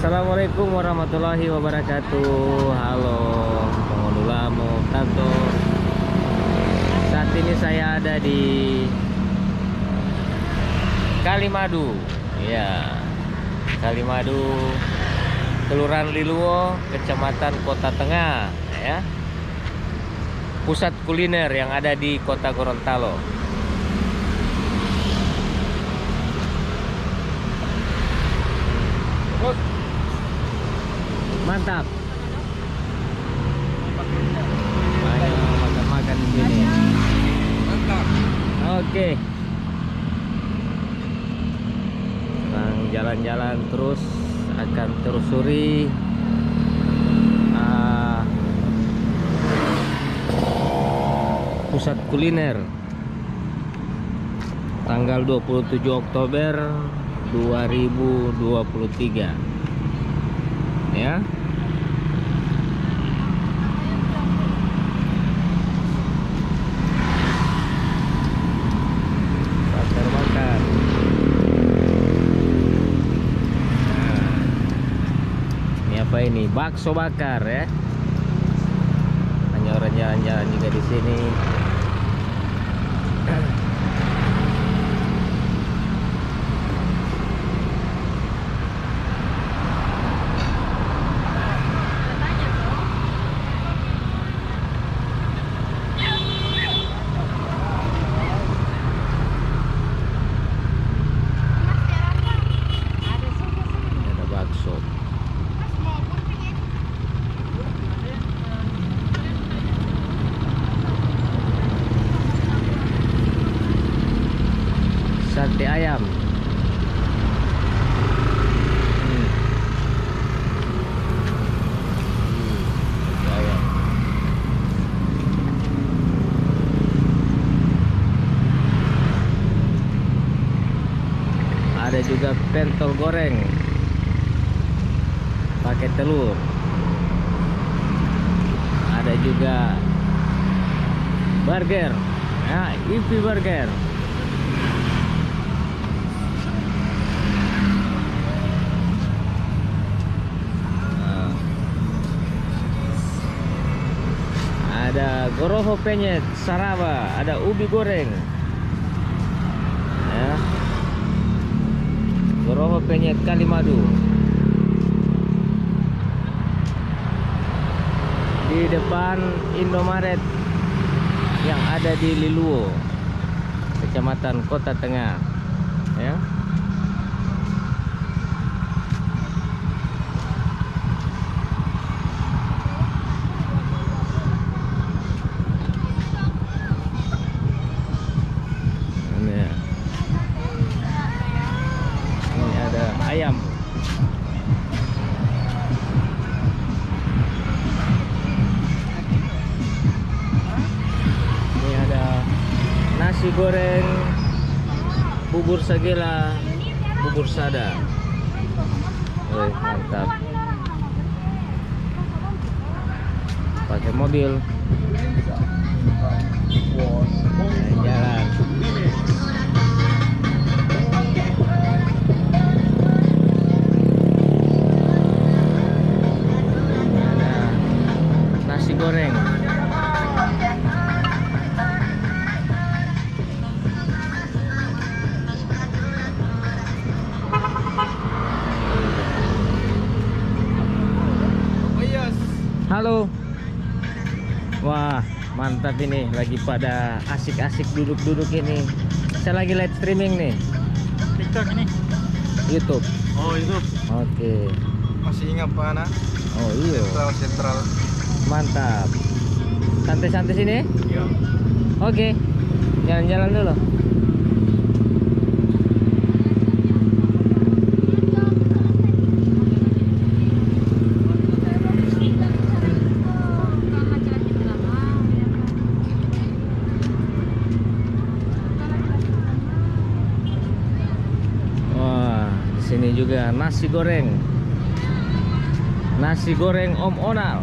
Assalamualaikum warahmatullahi wabarakatuh. Halo Pengolulamo Tanto. Saat ini saya ada di Kalimadu. Ya, Kalimadu, Kelurahan Liluwo, Kecamatan Kota Tengah, ya. Pusat kuliner yang ada di Kota Gorontalo. Mantap. Ayo makan-makan di sini. Mantap. Oke. Sekarang jalan-jalan terus akan terusuri pusat kuliner. Tanggal 27 Oktober 2023. Ya. Bakar-bakar. Nah, ini apa ini? Bakso bakar, ya. Hanya orang jalan-jalan juga di sini. Ada bakso. Sate ayam. Sate ayam. Ada juga pentol goreng pakai telur. Ada juga burger. Nah, Ivy Burger. Ada goroho penyet Saraba, ada ubi goreng, ya. Goroho penyet Kalimadu. Di depan Indomaret yang ada di Liluwo, Kecamatan Kota Tengah, ya. Ayam. Ini ada nasi goreng, bubur sagela, bubur sada. Wih, mantap. Pakai mobil. Jalan. Nasi goreng. Halo. Wah, mantap ini, lagi pada asik-asik duduk-duduk ini. Saya lagi live streaming nih. TikTok ini. YouTube. Oh, YouTube. Oke. Masih ingat Pak Ana? Oh iya. Sentral. Mantap. Santai-santai sini. Iya. Oke. Jalan-jalan dulu. Wah, di sini juga nasi goreng. Nasi goreng Om Onal.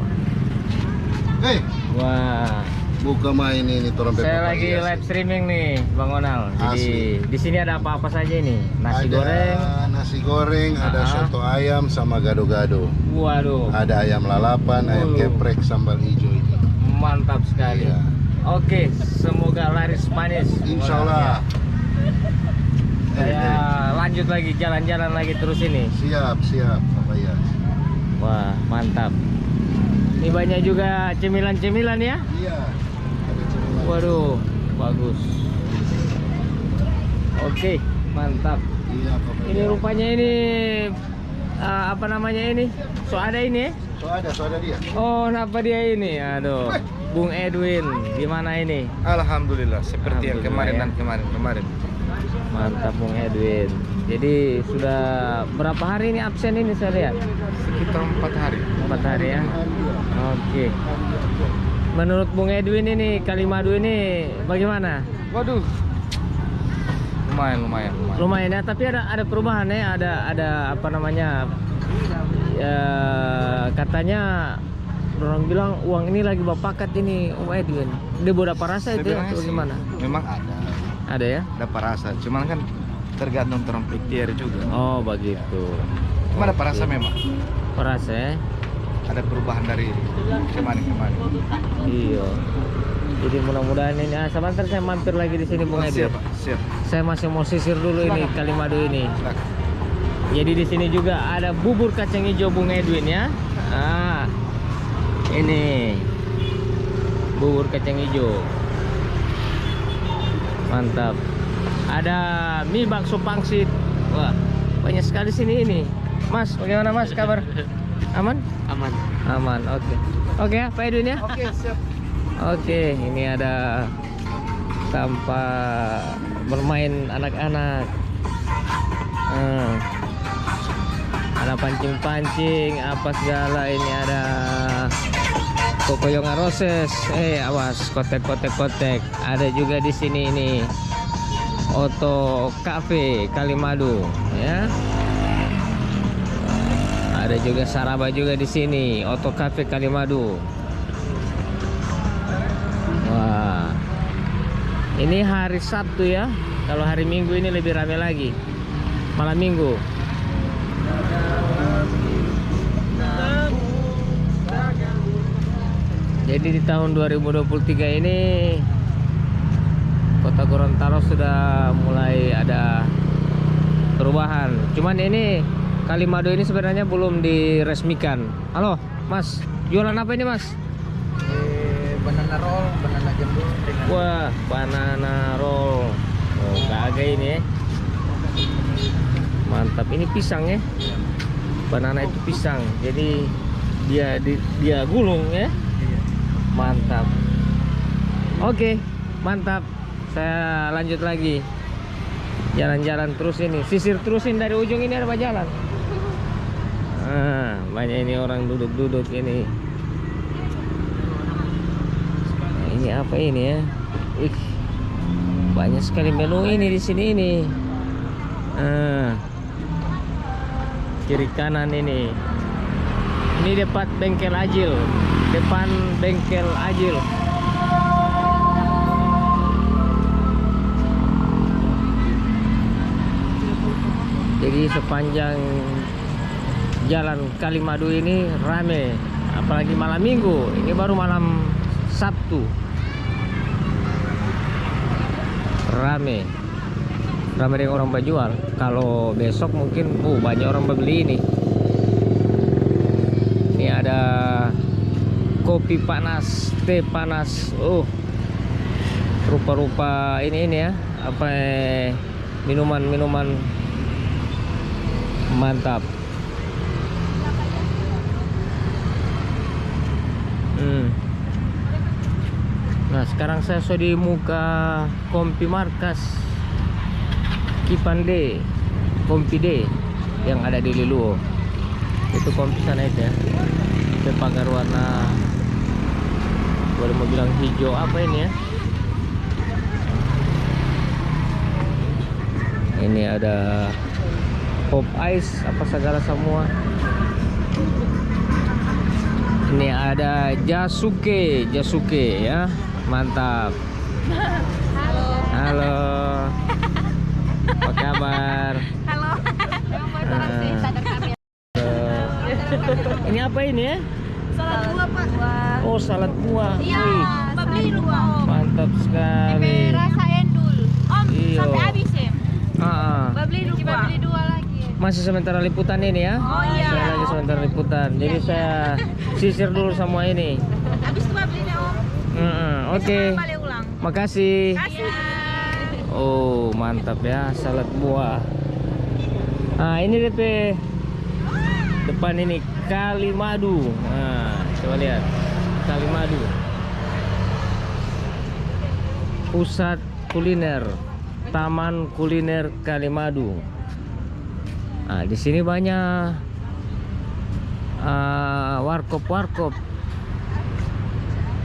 Hei, Wah, buka main ini torang Saya pepaya lagi sih. live streaming nih, Bang Onal. Jadi Asli. di sini ada apa-apa saja ini? Nasi Ada goreng. nasi goreng, ada soto ayam sama gado-gado. Waduh, Ada ayam lalapan, ayam geprek, sambal hijau ini. mantap sekali. Iya. Oke, semoga laris manis. Insya Allah. Saya lanjut lagi, jalan-jalan lagi terus ini. Siap, siap, papaya. Wah, mantap. Ini banyak juga cemilan-cemilan ya. Iya. Ada cemilan. Waduh, bagus. Oke, mantap. Iya, papaya. Ini rupanya ini apa namanya ini? So ada ini ya? So ada dia. Oh, kenapa dia ini? Aduh, Bung Edwin, gimana ini? Alhamdulillah seperti yang Alhamdulillah, kemarin ya. dan kemarin. Mantap Bung Edwin. Jadi sudah berapa hari ini absen ini saya lihat? Sekitar 4 hari. 4 hari ya. Oke. Menurut Bung Edwin ini Kalimadu ini bagaimana? Waduh. Lumayan. Lumayan ya, tapi ada perubahan ya, ada apa namanya? Ya, katanya orang bilang uang ini lagi bapakat ini Om Edwin. Dia berapa rasa itu ya? Sebenarnya Atau sih, gimana? memang ada Ada ya? rasa. Cuman kan tergantung orang pikir juga. Oh begitu. Cuma ada rasa memang. Perasa ya? Ada perubahan dari kemarin. Iya. Jadi mudah-mudahan ini. Sebentar saya mampir lagi di sini Bung Edwin. Siap, Pak. Siap. Saya masih mau sisir dulu ini Kalimadu ini. Silakan. Jadi di sini juga ada bubur kacang hijau Bung Edwin ya. Ah, ini bubur kacang hijau. Mantap. Ada mie bakso pangsit. Wah, banyak sekali sini ini. Mas, bagaimana Mas kabar? Aman? Aman. Aman. Oke. Oke ya, Pak Edwin ya. Oke, siap. Oke, ini ada tempat bermain anak-anak. Ada pancing-pancing, apa segala. Ini ada kokoyongan roses. Awas, kotek. Ada juga di sini ini Oto Cafe Kalimadu, ya. Ada juga Saraba juga di sini, Oto Cafe Kalimadu. Wah, ini hari Sabtu ya. Kalau hari Minggu ini lebih ramai lagi. Malam Minggu. Jadi di tahun 2023 ini Kota Gorontalo sudah mulai ada perubahan. Cuman ini Kalimadu ini sebenarnya belum diresmikan. Halo, Mas. Jualan apa ini, Mas? Banana roll, banana jambul dengan Wah, banana roll. Oh, kagak ini ya. Mantap. Ini pisang ya. Banana itu pisang. Jadi dia gulung ya. Mantap. Oke, mantap. Saya lanjut lagi. Jalan-jalan terus ini. Sisir terusin dari ujung ini ada apa jalan. Banyak ini orang duduk-duduk ini. Ini apa ini ya? Wih, banyak sekali menu ini di sini ini. Kiri kanan ini. Ini depan bengkel Ajil. Depan bengkel Ajil. Jadi sepanjang jalan Kalimadu ini rame, apalagi malam Minggu. Ini baru malam Sabtu. Rame dengan orang berjual. Kalau besok mungkin banyak orang beli ini. Ini ada kopi panas, teh panas. Rupa-rupa ini ya, apa minuman mantap. Nah, sekarang saya sudah di muka Kompi Markas Kipande, Kompi D yang ada di Liluo. Itu kompi sana itu ya. Itu pagar warna, boleh mau bilang hijau apa ini ya. Ini ada pop ice apa segala semua. Ini ada Jasuke ya. Mantap. Halo. Apa kabar? Halo. Ini apa ini ya? Salad buah, Pak. Oh, salad buah. Iya, Wih, Mbak beli di rumah, Om. mantap sekali. Rasa endul. Om, Iya. sampai habis ya? Mbak beli dua. Mbak beli dua lagi. Masih sementara liputan ini ya? Oh iya. Saya lagi sementara liputan. Jadi saya sisir dulu semua ini. Habis itu Mbak belinya, Om. Oke. Balik ulang. Makasih. Kasih. Oh, mantap ya, salad buah. Nah, ini DP depan ini Kali Madu. Nah, coba lihat. Kali Madu. Pusat kuliner, Taman Kuliner Kali Madu. Nah, di sini banyak warkop-warkop